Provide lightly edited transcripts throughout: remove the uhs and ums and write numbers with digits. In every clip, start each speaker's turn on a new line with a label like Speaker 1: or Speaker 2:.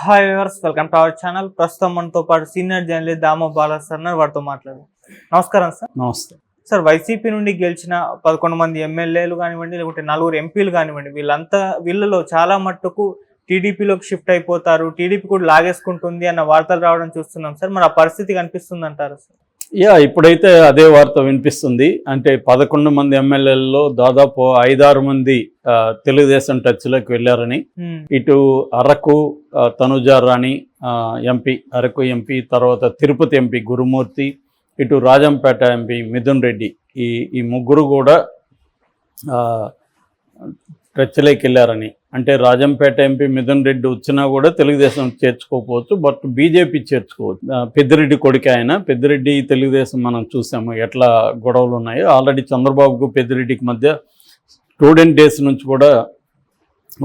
Speaker 1: Hi viewers, welcome to our channel. ప్రస్తుతం మనతో పాటు senior journalist Damoh Bala's sir వారితో మాట్లాడారు. నమస్కారం సార్.
Speaker 2: నమస్తే
Speaker 1: సార్, వైసీపీ నుండి గెలిచిన 11 మంది ఎమ్మెల్యేలు కానివ్వండి, లేకుంటే 4 ఎంపీలు కానివ్వండి, వీళ్ళలో చాలా మట్టుకు టీడీపీలోకి షిఫ్ట్ అయిపోతారు, టీడీపీ కూడా లాగేసుకుంటుంది అన్న వార్తలు రావడం చూస్తున్నాం సార్. మరి ఆ పరిస్థితి కనిపిస్తుంది అంటారు సార్?
Speaker 2: ఇప్పుడైతే అదే వార్త వినిపిస్తుంది. అంటే 11 మంది ఎమ్మెల్యేలలో దాదాపు 5-6 మంది తెలుగుదేశం టచ్లోకి వెళ్ళారని, ఇటు అరకు తనుజారాణి ఎంపీ, అరకు ఎంపీ, తర్వాత తిరుపతి ఎంపీ గురుమూర్తి, ఇటు రాజంపేట ఎంపీ మిథున్ రెడ్డి, ఈ ముగ్గురు కూడా టచ్లోకి వెళ్ళారని. అంటే రాజంపేట ఎంపీ మిథున్ రెడ్డి వచ్చినా కూడా తెలుగుదేశం చేర్చుకోకపోవచ్చు, బట్ బీజేపీ చేర్చుకోవచ్చు. పెద్దిరెడ్డి కొడుకు ఆయన. పెద్దిరెడ్డి తెలుగుదేశం మనం చూసాము ఎట్లా గొడవలు ఉన్నాయో. ఆల్రెడీ చంద్రబాబుకు పెద్దిరెడ్డికి మధ్య స్టూడెంట్ డేస్ నుంచి కూడా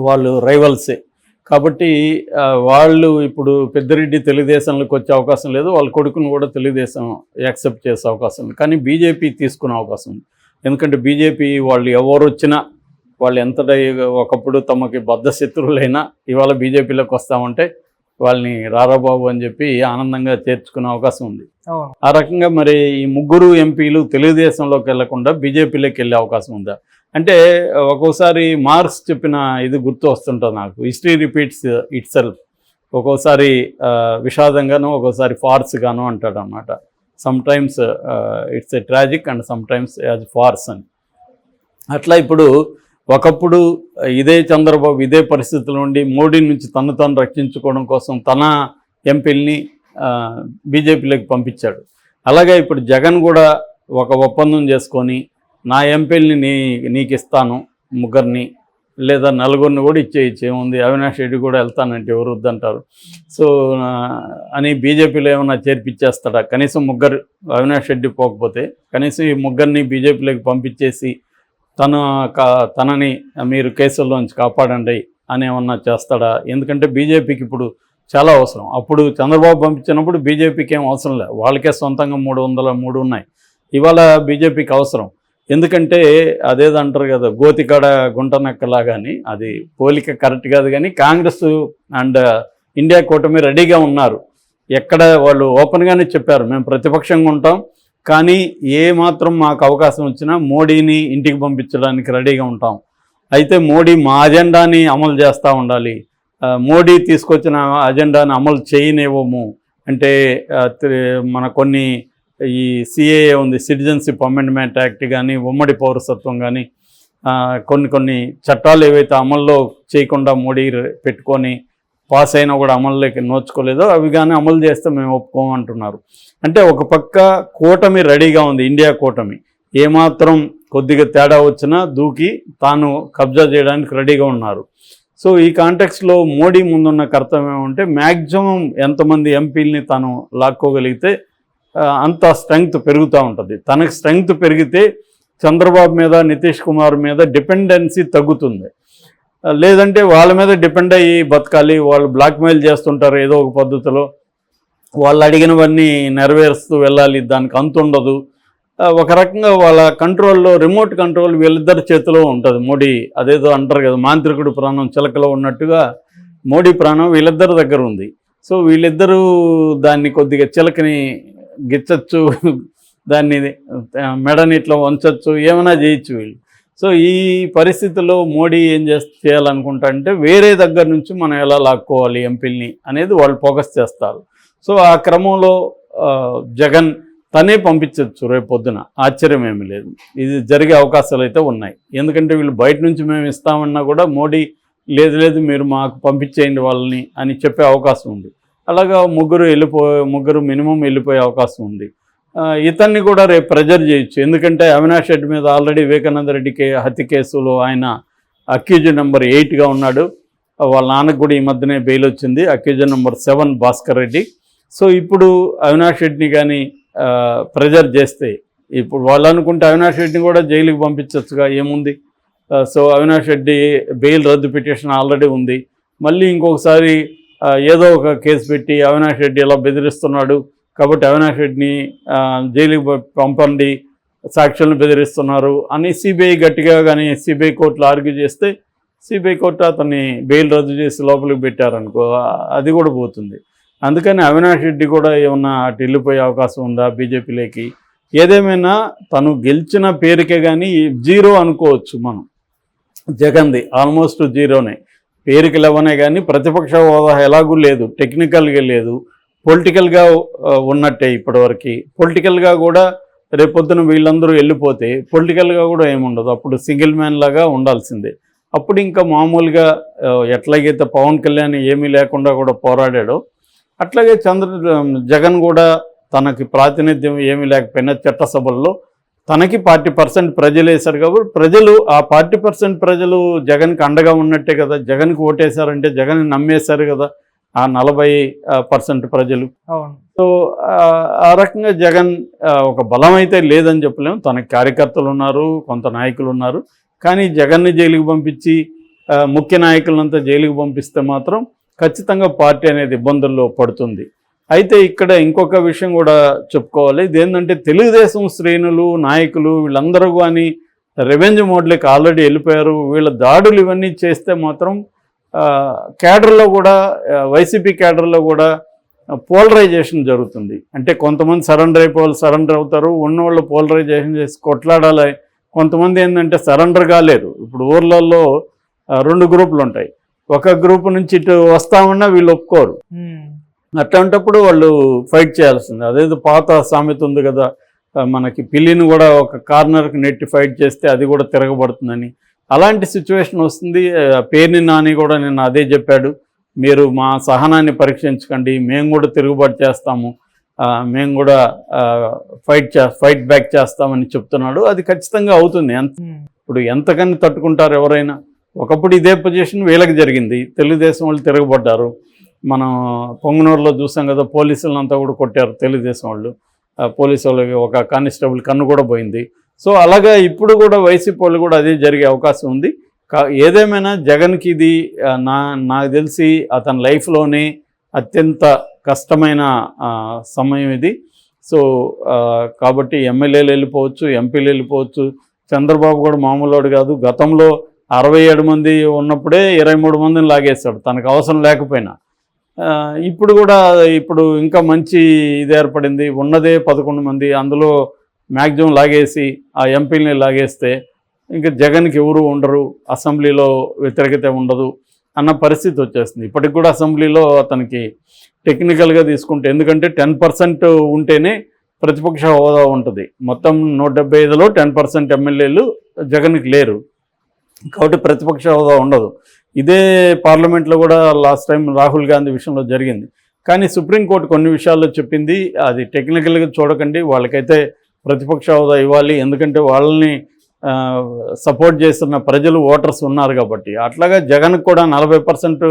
Speaker 2: వాళ్ళు రైవల్సే. కాబట్టి వాళ్ళు ఇప్పుడు పెద్దిరెడ్డి తెలుగుదేశంలోకి వచ్చే అవకాశం లేదు, వాళ్ళ కొడుకును కూడా తెలుగుదేశం యాక్సెప్ట్ చేసే అవకాశం ఉంది. కానీ బీజేపీ తీసుకునే అవకాశం ఉంది. ఎందుకంటే బీజేపీ వాళ్ళు ఎవరు వచ్చినా, వాళ్ళు ఎంత ఒకప్పుడు తమకి బద్ధ శత్రువులైనా ఇవాళ బీజేపీలోకి వస్తామంటే వాళ్ళని రారాబాబు అని చెప్పి ఆనందంగా చేర్చుకునే అవకాశం ఉంది. ఆ రకంగా మరి ఈ ముగ్గురు ఎంపీలు తెలుగుదేశంలోకి వెళ్లకుండా బీజేపీలోకి వెళ్ళే అవకాశం ఉందా అంటే, ఒక్కోసారి మార్క్స్ చెప్పిన ఇది గుర్తు వస్తుంటుంది నాకు. History repeats it self. ఒక్కోసారి విషాదంగాను, ఒక్కోసారి ఫార్స్గాను అంటాడు అన్నమాట. Sometimes it's a tragic and sometimes as farce అని. అట్లా ఇప్పుడు ఒకప్పుడు ఇదే చంద్రబాబు ఇదే పరిస్థితుల నుండి మోడీ నుంచి తను రక్షించుకోవడం కోసం తన ఎంపీల్ని బీజేపీలోకి పంపించాడు. అలాగే ఇప్పుడు జగన్ కూడా ఒక ఒప్పందం చేసుకొని నా ఎంపీల్ని నీకు ఇస్తాను, ముగ్గురిని లేదా 4 కూడా ఇచ్చేముంది, అవినాష్ రెడ్డి కూడా వెళ్తానంటే ఎవరు వద్దంటారు. సో అని బీజేపీలో ఏమైనా చేర్పించేస్తాడా? కనీసం ముగ్గురు, అవినాష్ రెడ్డి పోకపోతే కనీసం ఈ ముగ్గురిని బీజేపీలోకి పంపించేసి తనని మీరు కేసుల్లోంచి కాపాడండి అని ఏమన్నా చేస్తాడా? ఎందుకంటే బీజేపీకి ఇప్పుడు చాలా అవసరం. అప్పుడు చంద్రబాబు పంపించినప్పుడు బీజేపీకి ఏం అవసరం లేదు, వాళ్ళకే సొంతంగా 303 ఉన్నాయి. ఇవాళ బీజేపీకి అవసరం. ఎందుకంటే అదేదంటారు కదా, గోతికాడ గుంటనక్కలాగాని, అది పోలిక కరెక్ట్ కాదు. కానీ కాంగ్రెస్ అండ్ ఇండియా కూటమి రెడీగా ఉన్నారు. ఎక్కడ వాళ్ళు ఓపెన్గానే చెప్పారు, మేము ప్రతిపక్షంగా ఉంటాం, కానీ ఏ మాత్రం మాకు అవకాశం వచ్చినా మోడీని ఇంటికి పంపించడానికి రెడీగా ఉంటాం. అయితే మోడీ మా అజెండాని అమలు చేస్తూ ఉండాలి, మోడీ తీసుకొచ్చిన అజెండాని అమలు చేయనివ్వము అంటే మన కొన్ని ఈ సిఏఏ ఉంది, సిటిజన్షిప్ అమెండ్మెంట్ యాక్ట్ కానీ, ఉమ్మడి పౌరసత్వం కానీ, కొన్ని చట్టాలు ఏవైతే అమల్లో చేయకుండా మోడీ పెట్టుకొని పాస్ అయినా కూడా అమలులోకి నోచుకోలేదో అవి కానీ అమలు చేస్తే మేము ఒప్పుకోమంటున్నారు. అంటే ఒక పక్క కూటమి రెడీగా ఉంది, ఇండియా కూటమి. ఏమాత్రం కొద్దిగా తేడా వచ్చినా దూకి తాను కబ్జా చేయడానికి రెడీగా ఉన్నారు. సో ఈ కాంటెక్స్లో మోడీ ముందున్న కర్తవ్యం ఏమంటే మ్యాక్సిమం ఎంతమంది ఎంపీలని తాను లాక్కోగలిగితే అంత స్ట్రెంగ్త్ పెరుగుతూ ఉంటుంది. తనకు స్ట్రెంగ్త్ పెరిగితే చంద్రబాబు మీద, నితీష్ కుమార్ మీద డిపెండెన్సీ తగ్గుతుంది. లేదంటే వాళ్ళ మీద డిపెండ్ అయ్యి బతకాలి, వాళ్ళు బ్లాక్మెయిల్ చేస్తుంటారు ఏదో ఒక పద్ధతిలో, వాళ్ళు అడిగినవన్నీ నెరవేరుస్తూ వెళ్ళాలి, దానికి అంతు ఉండదు. ఒక రకంగా వాళ్ళ కంట్రోల్లో, రిమోట్ కంట్రోల్ వీళ్ళిద్దరి చేతిలో ఉంటుంది. మోడీ అదేదో అంటారు కదా, మాంత్రికుడు ప్రాణం చిలకలో ఉన్నట్టుగా మోడీ ప్రాణం వీళ్ళిద్దరి దగ్గర ఉంది. సో వీళ్ళిద్దరూ దాన్ని కొద్దిగా చిలకని గిచ్చచ్చు, దాన్ని మెడని ఇట్లా వంచచ్చు, ఏమైనా చేయొచ్చు వీళ్ళు. సో ఈ పరిస్థితుల్లో మోడీ ఏం చేయాలనుకుంటా అంటే వేరే దగ్గర నుంచి మనం ఎలా లాక్కోవాలి ఎంపీల్ని అనేది వాళ్ళు ఫోకస్ చేస్తారు. సో ఆ క్రమంలో జగన్ తనే పంపించవచ్చు రేపు పొద్దున, ఆశ్చర్యం ఏమీ లేదు. ఇది జరిగే అవకాశాలు అయితే ఉన్నాయి. ఎందుకంటే వీళ్ళు బయట నుంచి మేము ఇస్తామన్నా కూడా మోడీ లేదు మీరు మాకు పంపించేయండి వాళ్ళని అని చెప్పే అవకాశం ఉంది. అలాగా ముగ్గురు మినిమం వెళ్ళిపోయే అవకాశం ఉంది. ఇతన్ని కూడా రేపు ప్రెజర్ చేయొచ్చు. ఎందుకంటే అవినాష్ రెడ్డి మీద ఆల్రెడీ వివేకానంద రెడ్డికి హత్య కేసులో ఆయన అక్యూజ్డ్ నెంబర్ 8గా ఉన్నాడు. వాళ్ళ నాన్నకు కూడా ఈ మధ్యనే బెయిల్ వచ్చింది, accused number 7 Bhaskar Reddy. So ఇప్పుడు అవినాష్ రెడ్డిని కానీ ప్రెజర్ చేస్తే, ఇప్పుడు వాళ్ళు అనుకుంటే అవినాష్ రెడ్డిని కూడా జైలుకి పంపించవచ్చుగా, ఏముంది. సో అవినాష్ రెడ్డి బెయిల్ రద్దు పిటిషన్ ఆల్రెడీ ఉంది. మళ్ళీ ఇంకొకసారి ఏదో ఒక కేసు పెట్టి అవినాష్ రెడ్డి ఇలా బెదిరిస్తున్నాడు కాబట్టి అవినాష్ రెడ్డిని జైలుకి పంపండి, సాక్షులను బెదిరిస్తున్నారు అని సిబిఐ గట్టిగా కానీ సిబిఐ కోర్టులో ఆర్గ్యూ చేస్తే సిబిఐ కోర్టు అతన్ని బెయిల్ రద్దు చేసి లోపలికి పెట్టారనుకో, అది కూడా పోతుంది. అందుకని అవినాష్ రెడ్డి కూడా ఏమన్నా అటు వెళ్ళిపోయే అవకాశం ఉందా బీజేపీలోకి? ఏదేమైనా తను గెలిచిన పేరుకే కానీ జీరో అనుకోవచ్చు మనం. జగన్ది ఆల్మోస్ట్ జీరోనే, పేరుకి లేవనే కానీ ప్రతిపక్ష హోదా ఎలాగూ లేదు, టెక్నికల్గా లేదు, పొలిటికల్గా ఉన్నట్టే ఇప్పటివరకు. పొలిటికల్గా కూడా రేపొద్దున వీళ్ళందరూ వెళ్ళిపోతే పొలిటికల్గా కూడా ఏముండదు, అప్పుడు సింగిల్ మ్యాన్ లాగా ఉండాల్సిందే. అప్పుడు ఇంకా మామూలుగా ఎట్లాగైతే పవన్ కళ్యాణ్ ఏమీ లేకుండా కూడా పోరాడాడో అట్లాగే జగన్ కూడా తనకి ప్రాతినిధ్యం ఏమీ లేకపోయినా చట్టసభల్లో తనకి 40% ప్రజలు వేశారు కాబట్టి ప్రజలు ఆ 40% ప్రజలు జగన్కి అండగా ఉన్నట్టే కదా. జగన్కి ఓటేశారంటే జగన్ నమ్మేశారు కదా ఆ 40% ప్రజలు. సో ఆ రకంగా జగన్ ఒక బలం అయితే లేదని చెప్పలేము. తనకి కార్యకర్తలు ఉన్నారు, కొంత నాయకులు ఉన్నారు. కానీ జగన్ని జైలుకి పంపించి ముఖ్య నాయకులంతా జైలుకి పంపిస్తే మాత్రం ఖచ్చితంగా పార్టీ అనేది ఇబ్బందుల్లో పడుతుంది. అయితే ఇక్కడ ఇంకొక విషయం కూడా చెప్పుకోవాలి. ఇదేంటంటే తెలుగుదేశం శ్రేణులు నాయకులు వీళ్ళందరూ కానీ రెవెన్యూ మోడ్లోకి ఆల్రెడీ వెళ్ళిపోయారు. వీళ్ళ దాడులు ఇవన్నీ చేస్తే మాత్రం క్యాడర్లో కూడా వైసీపీ క్యాడర్లో కూడా పోలరైజేషన్ జరుగుతుంది. అంటే కొంతమంది సరెండర్ అవుతారు, ఉన్నవాళ్ళు పోలరైజేషన్ చేసి కొట్లాడాలి. కొంతమంది ఏంటంటే సరెండర్ కాలేరు. ఇప్పుడు ఊర్లలో 2 గ్రూపులు ఉంటాయి. ఒక గ్రూప్ నుంచి ఇటు వస్తామన్నా వీళ్ళు ఒప్పుకోరు. అట్లాంటప్పుడు వాళ్ళు ఫైట్ చేయాల్సింది. అదేదో పాత సామెత ఉంది కదా, మనకి పిల్లిని కూడా ఒక కార్నర్కి నెట్టి ఫైట్ చేస్తే అది కూడా తిరగబడుతుందని. అలాంటి సిచ్యువేషన్ వస్తుంది. పేర్ని నాని కూడా నిన్న అదే చెప్పాడు, మీరు మా సహనాన్ని మేము కూడా తిరుగుబాటు చేస్తాము, మేము కూడా ఫైట్ బ్యాక్ చేస్తామని చెప్తున్నాడు. అది ఖచ్చితంగా అవుతుంది. ఇప్పుడు ఎంతకని తట్టుకుంటారు ఎవరైనా. ఒకప్పుడు ఇదే పొజిషన్ వీళ్ళకి జరిగింది, తెలుగుదేశం వాళ్ళు తిరగబడ్డారు. మనం పొంగనూరులో చూసాం కదా, పోలీసులంతా కూడా కొట్టారు తెలుగుదేశం వాళ్ళు. పోలీసు వాళ్ళకి ఒక కానిస్టేబుల్ కన్ను కూడా పోయింది. సో అలాగా ఇప్పుడు కూడా వైసీపీ వాళ్ళు కూడా అదే జరిగే అవకాశం ఉంది. ఏదేమైనా జగన్కి ఇది నాకు తెలిసి అతని లైఫ్లోనే అత్యంత కష్టమైన సమయం ఇది. సో కాబట్టి ఎమ్మెల్యేలు వెళ్ళిపోవచ్చు, ఎంపీలు వెళ్ళిపోవచ్చు. చంద్రబాబు కూడా మామూలుడు కాదు. గతంలో 67 మంది ఉన్నప్పుడే 23 మందిని లాగేస్తాడు తనకు అవసరం లేకపోయినా. ఇప్పుడు ఇంకా మంచి ఇది ఏర్పడింది. ఉన్నదే 11 మంది, అందులో మ్యాక్సిమం లాగేసి ఆ ఎంపీలని లాగేస్తే ఇంకా జగన్కి ఎవరు ఉండరు, అసెంబ్లీలో వ్యతిరేకత ఉండదు అన్న పరిస్థితి వచ్చేస్తుంది. ఇప్పటికి కూడా అసెంబ్లీలో అతనికి టెక్నికల్గా తీసుకుంటే, ఎందుకంటే 10% ఉంటేనే ప్రతిపక్ష హోదా ఉంటుంది. మొత్తం 175లో 10% ఎమ్మెల్యేలు జగన్కి లేరు కాబట్టి ప్రతిపక్ష హోదా ఉండదు. ఇదే పార్లమెంట్లో కూడా లాస్ట్ టైం రాహుల్ గాంధీ విషయంలో జరిగింది. కానీ సుప్రీంకోర్టు కొన్ని విషయాల్లో చెప్పింది, అది టెక్నికల్గా చూడకండి, వాళ్ళకైతే ప్రతిపక్ష హోదా ఇవ్వాలి, ఎందుకంటే వాళ్ళని సపోర్ట్ చేస్తున్న ప్రజలు ఓటర్స్ ఉన్నారు కాబట్టి. అట్లాగా జగన్కి కూడా 40%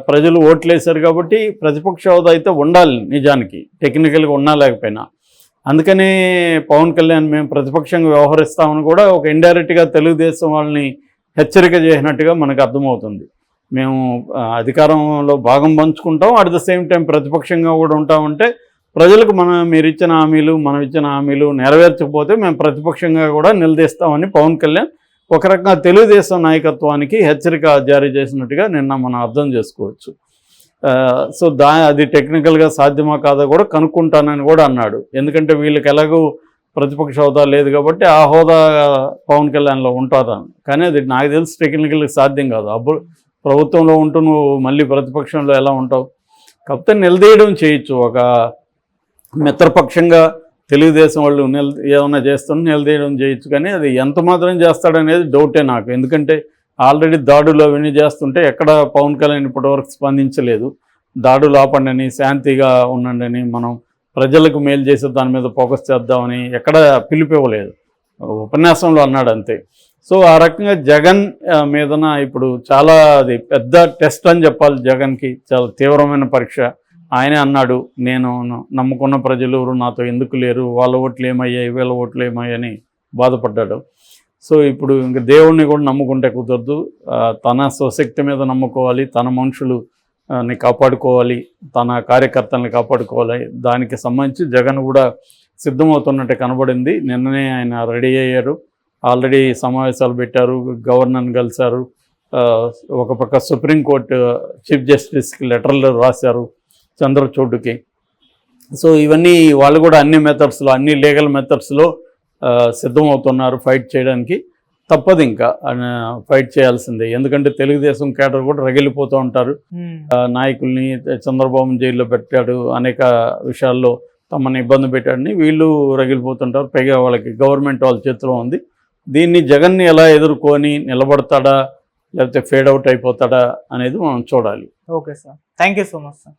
Speaker 2: ప్రజలు ఓట్లేశారు కాబట్టి ప్రతిపక్ష హోదా అయితే ఉండాలి నిజానికి, టెక్నికల్గా ఉన్నా లేకపోయినా. అందుకనే పవన్ కళ్యాణ్ మేము ప్రతిపక్షంగా వ్యవహరిస్తామని కూడా ఒక ఇండైరెక్ట్గా తెలుగుదేశం వాళ్ళని హెచ్చరిక చేసినట్టుగా మనకు అర్థమవుతుంది. మేము అధికారంలో భాగం పంచుకుంటాం, అట్ ద సేమ్ టైం ప్రతిపక్షంగా కూడా ఉంటామంటే ప్రజలకు మీరు ఇచ్చిన హామీలు నెరవేర్చకపోతే మేము ప్రతిపక్షంగా కూడా నిలదీస్తామని పవన్ కళ్యాణ్ ఒక రకంగా తెలుగుదేశం నాయకత్వానికి హెచ్చరిక జారీ చేసినట్టుగా నిన్న మనం అర్థం చేసుకోవచ్చు. సో అది టెక్నికల్గా సాధ్యమా కాదా కూడా కనుక్కుంటానని కూడా అన్నాడు. ఎందుకంటే వీళ్ళకి ఎలాగూ ప్రతిపక్ష హోదా లేదు కాబట్టి ఆ హోదా పవన్ కళ్యాణ్లో ఉంటుందని. కానీ అది నాకు తెలిసి టెక్నికల్గా సాధ్యం కాదు. అప్పుడు ప్రభుత్వంలో ఉంటూ నువ్వు మళ్ళీ ప్రతిపక్షంలో ఎలా ఉంటావు? కాకపోతే నిలదీయడం చేయొచ్చు, ఒక మిత్రపక్షంగా తెలుగుదేశం వాళ్ళు ఏమైనా చేస్తున్నా నిలదీయడం చేయొచ్చు. కానీ అది ఎంత మాత్రం చేస్తాడనేది డౌటే నాకు. ఎందుకంటే ఆల్రెడీ దాడులు అవన్నీ చేస్తుంటే ఎక్కడ పవన్ కళ్యాణ్ ఇప్పటివరకు స్పందించలేదు. దాడులు ఆపండి, శాంతిగా ఉండండి, మనం ప్రజలకు మేలు చేసే దాని మీద ఫోకస్ చేద్దామని ఎక్కడ పిలిపివ్వలేదు, ఉపన్యాసంలో అన్నాడు అంతే. సో ఆ రకంగా జగన్ మీదన ఇప్పుడు చాలా అది పెద్ద టెస్ట్ అని చెప్పాలి. జగన్కి చాలా తీవ్రమైన పరీక్ష. ఆయనే అన్నాడు, నేను నమ్ముకున్న ప్రజలు ఎవరు నాతో ఎందుకు లేరు, వాళ్ళ ఓట్లు ఏమయ్యాయి, వీళ్ళ ఓట్లు ఏమయ్యాయని బాధపడ్డాడు. సో ఇప్పుడు ఇంక దేవుణ్ణి కూడా నమ్ముకుంటే కుదరదు, తన స్వశక్తి మీద నమ్ముకోవాలి, తన మనుషులని కాపాడుకోవాలి, తన కార్యకర్తల్ని కాపాడుకోవాలి. దానికి సంబంధించి జగన్ కూడా సిద్ధమవుతున్నట్టే కనబడింది. నిన్ననే ఆయన రెడీ అయ్యారు, ఆల్రెడీ సమావేశాలు పెట్టారు, గవర్నర్ని కలిశారు, ఒక పక్క సుప్రీంకోర్టు చీఫ్ జస్టిస్కి లెటర్లు రాశారు చంద్రచూడ్కి. సో ఇవన్నీ వాళ్ళు కూడా అన్ని మెథడ్స్లో, అన్ని లీగల్ మెథడ్స్లో సిద్ధమవుతున్నారు ఫైట్ చేయడానికి. తప్పదు, ఇంకా ఫైట్ చేయాల్సిందే. ఎందుకంటే తెలుగుదేశం కేడర్ కూడా రగిలిపోతూ ఉంటారు. నాయకుల్ని చంద్రబాబు జైల్లో పెట్టాడు, అనేక విషయాల్లో తమని ఇబ్బంది పెట్టాడని వీళ్ళు రగిలిపోతుంటారు. పైగా వాళ్ళకి గవర్నమెంట్ వాళ్ళ చేతిలో ఉంది. దీన్ని జగన్ని ఎలా ఎదుర్కొని నిలబడతాడా లేకపోతే ఫేడ్ అవుట్ అయిపోతాడా అనేది మనం చూడాలి.
Speaker 1: Okay sir, thank you so much sir.